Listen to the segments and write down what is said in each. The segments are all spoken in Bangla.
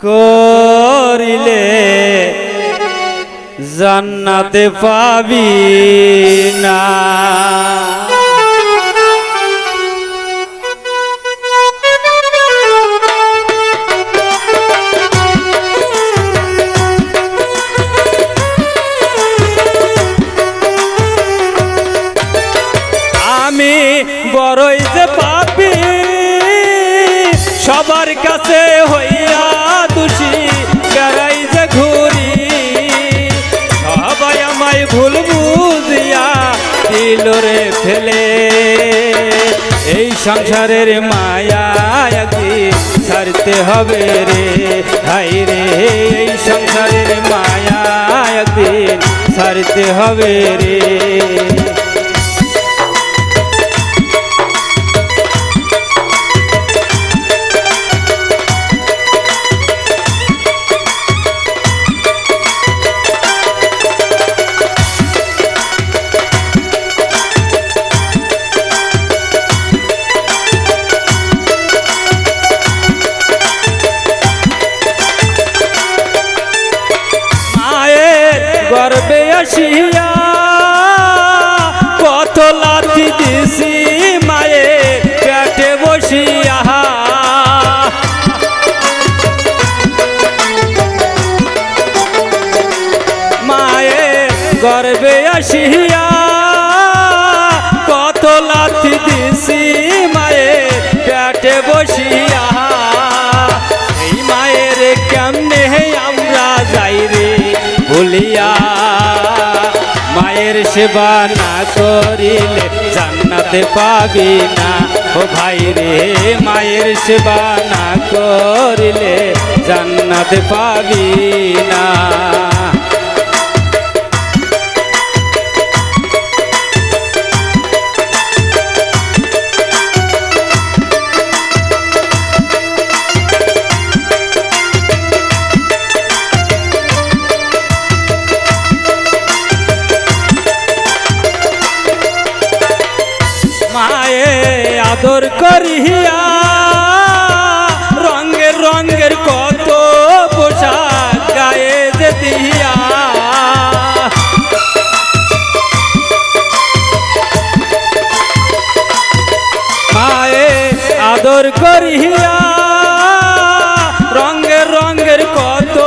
করিলে জান্নাতে পাবি না। আমি বড়ই যে পাপী, সবার কাছে হইয়া দোষী, বেড়াই যে ঘুরি, সবাই আমায় ভুল বুঝিয়া দিল রে ফেলে। এই সংসারের মায়া একদিন ছাড়তে হবে রে ভাই রে, এই সংসারের মায়া একদিন ছাড়তে হবে রে। গর্বে আসিয়া কত লাথি দিছি মায়ে পেটে বসিয়া, মায়ে গর্বে আসিয়া কত লাথি দিছি মায়ে পেটে বসিয়া। এই মায়ের কেমনে আমরা যাই রে ভুলিয়া, মায়ের সেবা না করিলে জান্নাতে পাবি না ও ভাই রে, মায়ের সেবা না করিলে জান্নাতে পাবি না। আদর করিয়া রঙের রঙের কত পোশাক গায়ে যে দিয়া, মায়ে আদর করিয়া রঙের রঙের কত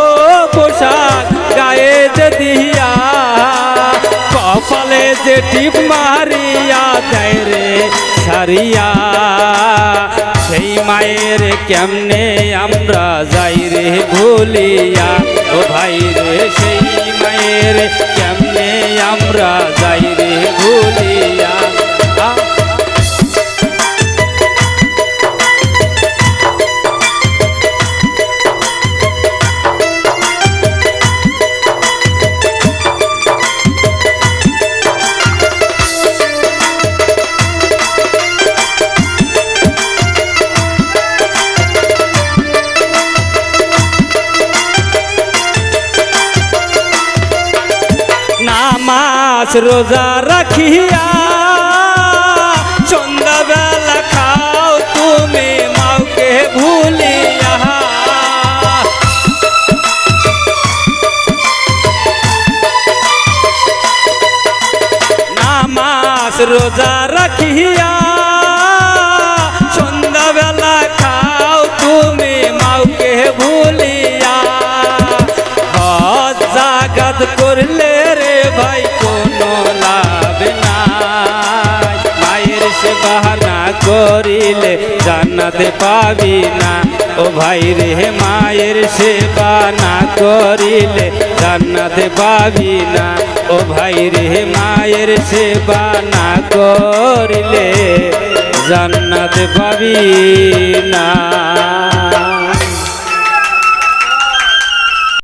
পোশাক গায়ে যে দিয়া, কপালে যে টিপ মারিয়া দেয় রে সারিয়া। সেই মায়ের কেমনে আমরা যাই রে ভুলিয়া ও ভাই রে, সেই মায়ের কেমনে আমরা যাই রে ভুলিয়া। নামাজ রোজা রাখিয়া সন্ধ্যাবেলা খাও তুমি মাওকে ভুলিয়া, নামাজ রোজা রাখিয়া সন্ধ্যাবেলা খাও তুমি মাওকে ভুলিয়া। হজ জাকাত করলে রে ভাই কোনো লাভ নাই, মায়ের সেবা না করিলে জান্নাতে পাবি না ও ভাই রে, মায়ের সেবা না করিলে জান্নাতে পাবি না ও ভাই রে, মায়ের সেবা না করিলে জান্নাতে পাবি না।